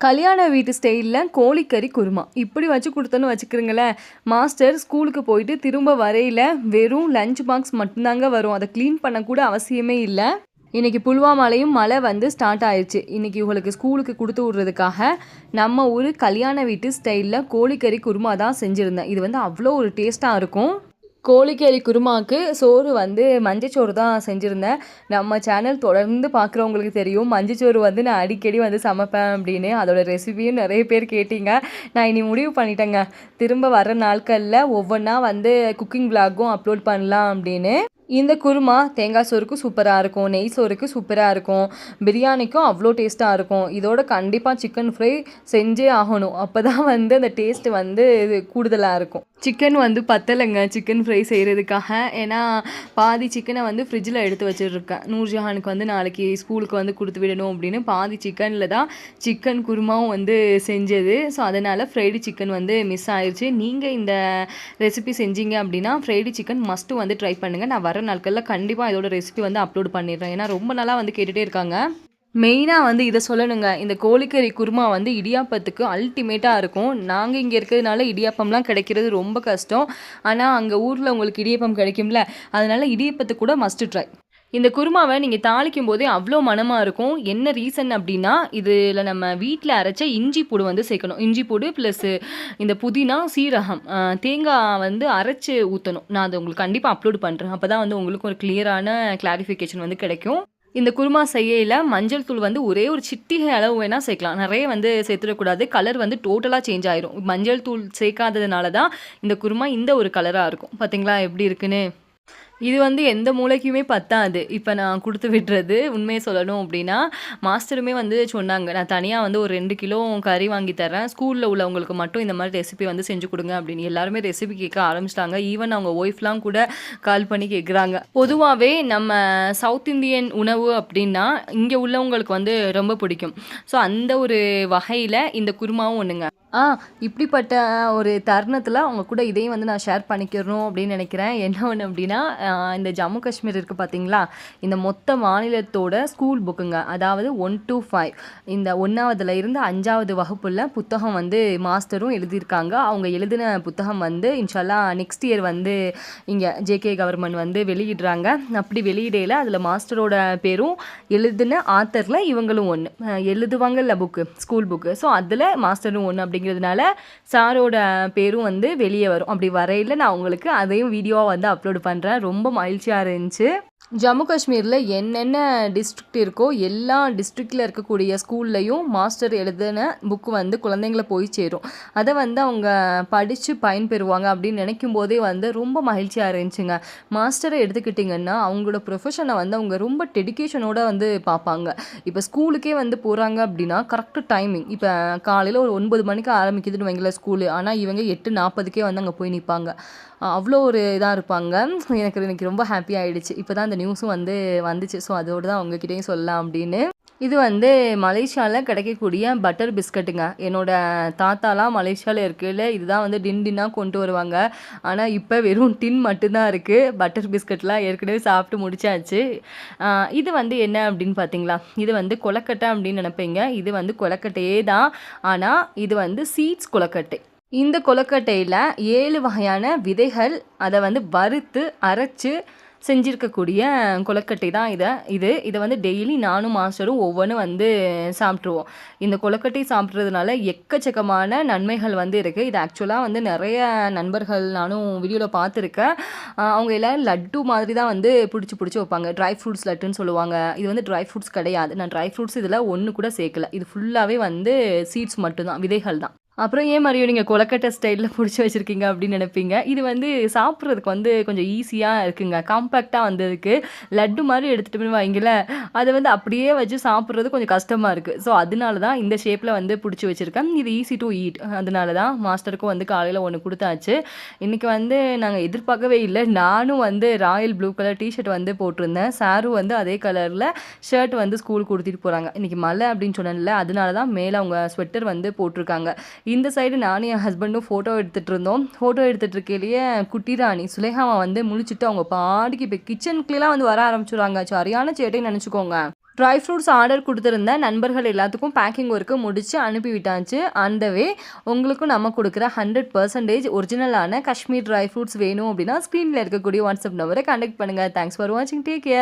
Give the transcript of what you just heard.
கல்யாண வீட்டு ஸ்டைலில் கோழிக்கறி குருமா இப்படி வச்சு கொடுத்தோன்னு வச்சுக்கிறீங்களேன். மாஸ்டர் ஸ்கூலுக்கு போயிட்டு திரும்ப வரையில் வெறும் லஞ்ச் பாக்ஸ் மட்டும்தாங்க வரும். அதை க்ளீன் பண்ணக்கூட அவசியமே இல்லை. இன்றைக்கி புல்வாமாலையும் மழை வந்து ஸ்டார்ட் ஆயிடுச்சு. இன்றைக்கி உங்களுக்கு ஸ்கூலுக்கு கொடுத்து விட்றதுக்காக நம்ம ஊர் கல்யாண வீட்டு ஸ்டைலில் கோழிக்கறி குருமா தான் செஞ்சுருந்தேன். இது வந்து அவ்வளோ ஒரு டேஸ்ட்டாக இருக்கும். கோழிக்கறி குருமாவுக்கு சோறு வந்து மஞ்சச்சோறு தான் செஞ்சுருந்தேன். நம்ம சேனல் தொடர்ந்து பார்க்குறவங்களுக்கு தெரியும், மஞ்சச்சோறு வந்து நான் அடிக்கடி வந்து சமைப்பேன் அப்படின்னு. அதோட ரெசிபியும் நிறைய பேர் கேட்டிங்க. நான் இனி முடிவு பண்ணிட்டேங்க, திரும்ப வர நாட்களில் ஒவ்வொன்றா வந்து குக்கிங் விளாகும் அப்லோட் பண்ணலாம் அப்படின்னு. இந்த குருமா தேங்காய் சோறுக்கும் சூப்பராக இருக்கும், நெய் சோறுக்கு சூப்பராக இருக்கும், பிரியாணிக்கும் அவ்வளோ டேஸ்ட்டாக இருக்கும். இதோட கண்டிப்பாக சிக்கன் ஃப்ரை செஞ்சே ஆகணும். அப்போ தான் வந்து அந்த டேஸ்ட்டு வந்து கூடுதலாக இருக்கும். சிக்கன் வந்து பத்தலைங்க சிக்கன் ஃப்ரை செய்கிறதுக்காக. ஏன்னா பாதி சிக்கனை வந்து ஃப்ரிட்ஜில் எடுத்து வச்சுருக்கேன். நூர்ஜஹானுக்கு வந்து நாளைக்கு ஸ்கூலுக்கு வந்து கொடுத்து விடணும் அப்படின்னு பாதி சிக்கனில் தான் சிக்கன் குருமாவும் வந்து செஞ்சது. ஸோ அதனால் ஃப்ரைடு சிக்கன் வந்து மிஸ் ஆயிடுச்சு. நீங்கள் இந்த ரெசிபி செஞ்சீங்க அப்படின்னா ஃப்ரைடு சிக்கன் மஸ்ட்டு வந்து ட்ரை பண்ணுங்கள். நான் வர நாட்களில் கண்டிப்பாக இதோட ரெசிபி வந்து அப்லோட் பண்ணிடுறேன். ஏன்னா ரொம்ப நாளாக வந்து கேட்டுகிட்டே இருக்காங்க. மெயினாக வந்து இதை சொல்லணுங்க, இந்த கோழிக்கறி குருமா வந்து இடியாப்பத்துக்கு அல்டிமேட்டாக இருக்கும். நாங்கள் இங்கே இருக்கிறதுனால இடியாப்பம்லாம் கிடைக்கிறது ரொம்ப கஷ்டம். ஆனால் அங்கே ஊரில் உங்களுக்கு இடியாப்பம் கிடைக்கும்ல, அதனால் இடியாப்பத்துக்கு கூட மஸ்ட்டு ட்ரை. இந்த குருமாவை நீங்கள் தாளிக்கும் போதே அவ்வளோ மனமாக இருக்கும். என்ன ரீசன் அப்படின்னா, இதில் நம்ம வீட்டில் அரைச்ச இஞ்சி பூடு வந்து சேர்க்கணும். இஞ்சி பூடு ப்ளஸ் இந்த புதினா, சீரகம், தேங்காய் வந்து அரைச்சி ஊற்றணும். நான் அதை உங்களுக்கு கண்டிப்பாக அப்லோட் பண்ணுறேன். அப்போ தான் வந்து உங்களுக்கு ஒரு கிளியரான கிளாரிஃபிகேஷன் வந்து கிடைக்கும். இந்த குருமா செய்யல மஞ்சள் தூள் வந்து ஒரே ஒரு சிட்டிகை அளவு வேணால் சேர்க்கலாம். நிறைய வந்து சேர்த்துடக்கூடாது. கலர் வந்து டோட்டலாக சேஞ்ச் ஆயிரும். மஞ்சள் தூள் சேர்க்காததுனால தான் இந்த குருமா இந்த ஒரு கலராக இருக்கும். பார்த்தீங்களா எப்படி இருக்குன்னு? இது வந்து எந்த மூளைக்குமே பத்தாது. இப்போ நான் கொடுத்து விட்டுறது உண்மையை சொல்லணும் அப்படின்னா, மாஸ்டருமே வந்து சொன்னாங்க, நான் தனியாக வந்து ஒரு 2 கிலோ கறி வாங்கி தரேன், ஸ்கூலில் உள்ளவங்களுக்கு மட்டும் இந்த மாதிரி ரெசிபி வந்து செஞ்சு கொடுங்க அப்படின்னு. எல்லாருமே ரெசிபி கேட்க ஆரம்பிச்சிட்டாங்க. ஈவன் அவங்க ஒய்ஃப்லாம் கூட கால் பண்ணி கேட்குறாங்க. பொதுவாகவே நம்ம சவுத் இந்தியன் உணவு அப்படின்னா இங்கே உள்ளவங்களுக்கு வந்து ரொம்ப பிடிக்கும். ஸோ அந்த ஒரு வகையில் இந்த குருமாவும் ஒன்றுங்க. இப்படிப்பட்ட ஒரு தருணத்தில் அவங்க கூட இதையும் வந்து நான் ஷேர் பண்ணிக்கிறணும் அப்படின்னு நினைக்கிறேன். என்ன ஒன்று அப்படின்னா, இந்த ஜம்மு காஷ்மீர் இருக்குது பார்த்தீங்களா, இந்த மொத்த மாநிலத்தோட ஸ்கூல் புக்குங்க. அதாவது 1 to 5 இந்த 1ஆவதுல இருந்து 5ஆவது வகுப்புள்ள புத்தகம் வந்து மாஸ்டரும் எழுதியிருக்காங்க. அவங்க எழுதின புத்தகம் வந்து இன்ஷால்லா நெக்ஸ்ட் இயர் வந்து இங்கே ஜேகே கவர்மெண்ட் வந்து வெளியிடுறாங்க. அப்படி வெளியிடையில் அதில் மாஸ்டரோட பேரும் எழுதின ஆத்தரில் இவங்களும் ஒன்று எழுதுவாங்கல்ல புக்கு, ஸ்கூல் புக்கு. ஸோ அதில் மாஸ்டரும் ஒன்று அப்படிங்கிறதுனால சாரோட பேரும் வந்து வெளியே வரும். அப்படி வரையில் நான் உங்களுக்கு அதையும் வீடியோவாக வந்து அப்லோட் பண்ணுறேன். ரொம்ப மகிழ்ச்சியாக இருந்துச்சு. ஜம்மு காஷ்மீரில் என்னென்ன டிஸ்ட்ரிக்ட் இருக்கோ எல்லா டிஸ்ட்ரிக்டில் இருக்கக்கூடிய ஸ்கூல்லையும் மாஸ்டர் எழுதின புக்கு வந்து குழந்தைங்கள போய் சேரும். அதை வந்து அவங்க படித்து பயன்பெறுவாங்க அப்படின்னு நினைக்கும் போதே வந்து ரொம்ப மகிழ்ச்சியாக இருந்துச்சுங்க. மாஸ்டரை எடுத்துக்கிட்டிங்கன்னா அவங்களோட ப்ரொஃபஷனை வந்து அவங்க ரொம்ப டெடிக்கேஷனோடு வந்து பார்ப்பாங்க. இப்போ ஸ்கூலுக்கே வந்து போகிறாங்க அப்படின்னா கரெக்டு டைமிங். இப்போ காலையில் ஒரு 9 மணிக்கு ஆரம்பிக்குதுன்னு வைங்கள ஸ்கூலு, ஆனால் இவங்க 8:40க்கே வந்து அங்கே போய் நிற்பாங்க. அவ்வளோ ஒரு இதாக இருப்பாங்க. எனக்கு இன்னைக்கு ரொம்ப ஹாப்பி ஆகிடுச்சு. இப்போ தான் இந்த நியூஸும் வந்து வந்துச்சு. ஸோ அதோடு தான் அவங்கக்கிட்டையும் சொல்லலாம் அப்படின்னு. இது வந்து மலேசியாவில் கிடைக்கக்கூடிய பட்டர் பிஸ்கட்டுங்க. என்னோடய தாத்தாலாம் மலேசியாவில் இருக்கையில் இதுதான் வந்து டின்னாக கொண்டு வருவாங்க. ஆனால் இப்போ வெறும் டின் மட்டும்தான் இருக்குது. பட்டர் பிஸ்கட்லாம் ஏற்கனவே சாப்பிட்டு முடிச்சாச்சு. இது வந்து என்ன அப்படின்னு பார்த்தீங்களா, இது வந்து கொலக்கட்டை அப்படின்னு நினைப்பீங்க. இது வந்து கொலக்கட்டையே தான், ஆனால் இது வந்து சீட்ஸ் கொலக்கட்டை. இந்த கொலக்கட்டையில் 7 வகையான விதைகள் அதை வந்து வறுத்து அரைச்சி செஞ்சுருக்கக்கூடிய கொலக்கட்டை தான் இதை வந்து டெய்லி நானும் மாஸ்டரும் ஒவ்வொன்றும் வந்து சாப்பிட்ருவோம். இந்த கொலக்கட்டை சாப்பிட்றதுனால எக்கச்சக்கமான நன்மைகள் வந்து இருக்குது. இது ஆக்சுவலாக வந்து நிறைய நண்பர்கள் நானும் வீடியோவில் பார்த்துருக்கேன். அவங்க எல்லோரும் லட்டு மாதிரி தான் வந்து பிடிச்சி வைப்பாங்க. ட்ரை ஃப்ரூட்ஸ் லட்டுன்னு சொல்லுவாங்க. இது வந்து ட்ரை ஃப்ரூட்ஸ் கிடையாது. நான் ட்ரை ஃப்ரூட்ஸ் இதில் ஒன்று கூட சேர்க்கல. இது ஃபுல்லாகவே வந்து சீட்ஸ் மட்டும்தான், விதைகள் தான். அப்புறம் ஏன் மாதிரியும் நீங்கள் கொலக்கட்டை ஸ்டைலில் பிடிச்சி வச்சுருக்கீங்க அப்படின்னு நினைப்பீங்க. இது வந்து சாப்பிட்றதுக்கு வந்து கொஞ்சம் ஈஸியாக இருக்குங்க. காம்பேக்டாக வந்ததுக்கு லட்டு மாதிரி எடுத்துகிட்டு போய் வைங்கள, அதை வந்து அப்படியே வச்சு சாப்பிட்றது கொஞ்சம் கஷ்டமாக இருக்குது. ஸோ அதனால தான் இந்த ஷேப்பில் வந்து பிடிச்சி வச்சுருக்கேன். இது ஈஸி டு ஈட். அதனால தான் மாஸ்டருக்கும் வந்து காலையில் ஒன்று கொடுத்தாச்சு. இன்றைக்கி வந்து நாங்கள் எதிர்பார்க்கவே இல்லை. நானும் வந்து ராயல் ப்ளூ கலர் டிஷர்ட் வந்து போட்டிருந்தேன். சாரும் வந்து அதே கலரில் ஷர்ட் வந்து ஸ்கூலுக்கு கொடுத்துட்டு போகிறாங்க. இன்றைக்கி மழை அப்படின்னு சொன்னேன்ல, அதனால தான் மேலே அவங்க ஸ்வெட்டர் வந்து போட்டிருக்காங்க. இந்த சைடு நானும் என் ஹஸ்பண்டும் ஃபோட்டோ எடுத்துகிட்டு இருந்தோம். ஃபோட்டோ எடுத்துகிட்டு இருக்கையிலேயே குட்டி ராணி சுலேகாவை வந்து முழிச்சுட்டு அவங்க பாடிக்கு இப்போ கிச்சனுக்குலாம் வந்து வர ஆரம்பிச்சுடுறாங்க. சரியான சேட்டைன்னு நினச்சிக்கோங்க. ட்ரை ஃப்ரூட்ஸ் ஆர்டர் கொடுத்துருந்தேன். நண்பர்கள் எல்லாத்துக்கும் பேக்கிங் ஒர்க்கு முடிச்சு அனுப்பி விட்டாச்சு. அந்த வே உங்களுக்கும் நம்ம கொடுக்குற 100% ஒரிஜினலான காஷ்மீர் ட்ரை ஃப்ரூட்ஸ் வேணும் அப்படின்னா ஸ்க்ரீனில் இருக்கக்கூடிய வாட்ஸ்அப் நம்பரை கான்டாக்ட் பண்ணுங்கள். தேங்க்ஸ் ஃபார் வாட்சிங். Take care.